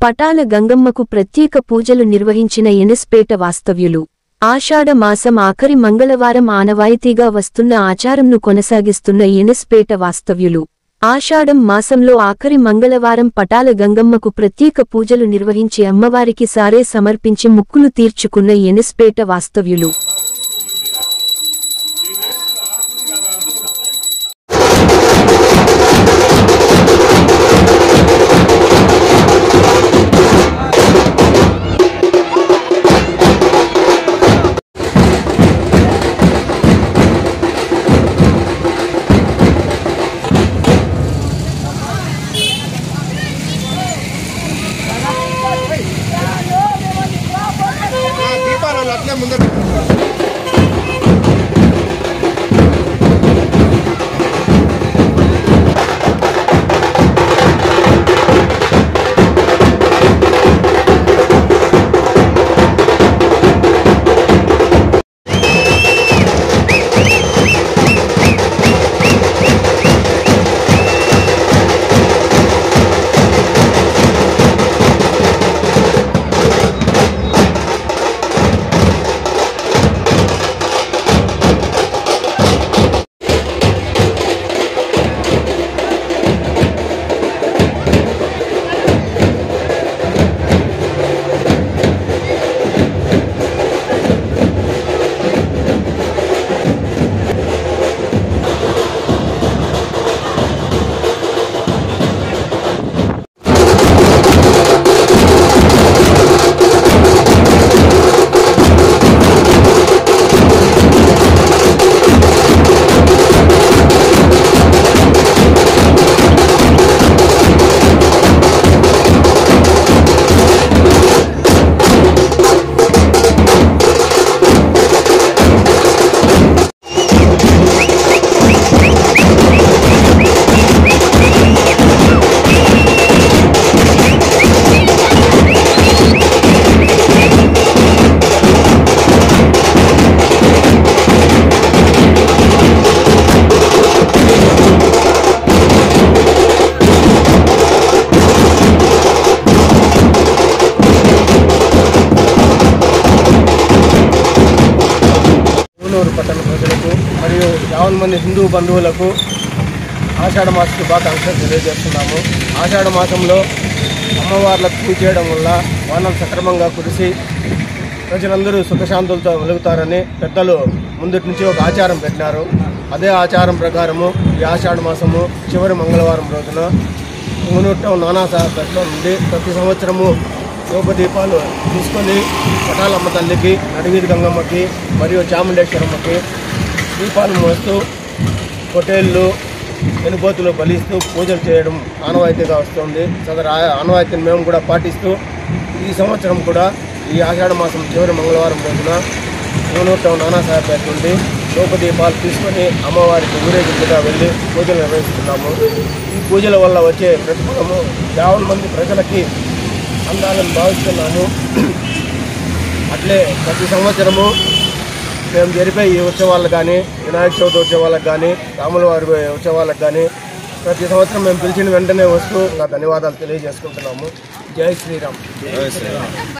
పటాల గంగమ్మకు ప్రత్యేక పూజలు నిర్వహించిన ఎనస్పేట వాస్తవ్యులు. ఆషాఢ మాసం ఆఖరి మంగళవారం ఆనవాయితీగా వస్తున్న ఆచారంను కొనసాగిస్తున్న ఎనస్పేట వాస్తవ్యులు. ఆషాఢం మాసంలో ఆఖరి మంగళవారం పటాల గంగమ్మకు ప్రత్యేక పూజలు నిర్వహించి అమ్మవారికి సారే సమర్పించి ముక్కులు తీర్చుకున్న ఎనస్పేట వాస్తవ్యులు. పట్టణ ప్రజలకు మరియు 50 మంది హిందూ బంధువులకు ఆషాఢ మాస శుభాకాంక్షలు తెలియజేస్తున్నాము. ఆషాఢ మాసంలో అమ్మవార్లకు పూజ చేయడం వల్ల వానలు సక్రమంగా కురిసి ప్రజలందరూ సుఖశాంతులతో వెలుగుతారని పెద్దలు ముందటి నుంచి ఒక ఆచారం పెట్టినారు. అదే ఆచారం ప్రకారము ఈ ఆషాఢ మాసము చివరి మంగళవారం రోజున ఉంగునూరు నానా సాహెబ్పేటలో నుండి ప్రతి సంవత్సరము ధూపదీపాలు తీసుకొని పటాలమ్మ తల్లికి, నడివీధి గంగమ్మకి మరియు చాముండేశ్వరమ్మకి దీపాలు మోస్తూ పొట్టేళ్ళు, ఎనుబోతులు బలిస్తూ పూజలు చేయడం ఆనవాయితీగా వస్తుంది. సదరు ఆనవాయితీని మేము కూడా పాటిస్తూ ఈ సంవత్సరం కూడా ఈ ఆషాఢ మాసం చివరి మంగళవారం రోజున ఉంగునూరు నానా సాహెబ్పేట నుండి ధూపదీపాలు తీసుకొని అమ్మవారికి ఊరేగింపుగా వెళ్ళి పూజలు నిర్వహిస్తున్నాము. ఈ పూజల వల్ల వచ్చే ప్రతిఫలము 50 మంది ప్రజలకి అందాలని భావిస్తున్నాము. అట్లే ప్రతి సంవత్సరము మేము జరిపే ఈ ఉత్సవాలకు కానీ, వినాయక చవితి ఉత్సవాలకు కానీ, రాముల వారి ఉత్సవాలకు కానీ ప్రతి సంవత్సరం మేము పిలిచిన వెంటనే వస్తూ ధన్యవాదాలు తెలియజేసుకుంటున్నాము. జై శ్రీరామ్.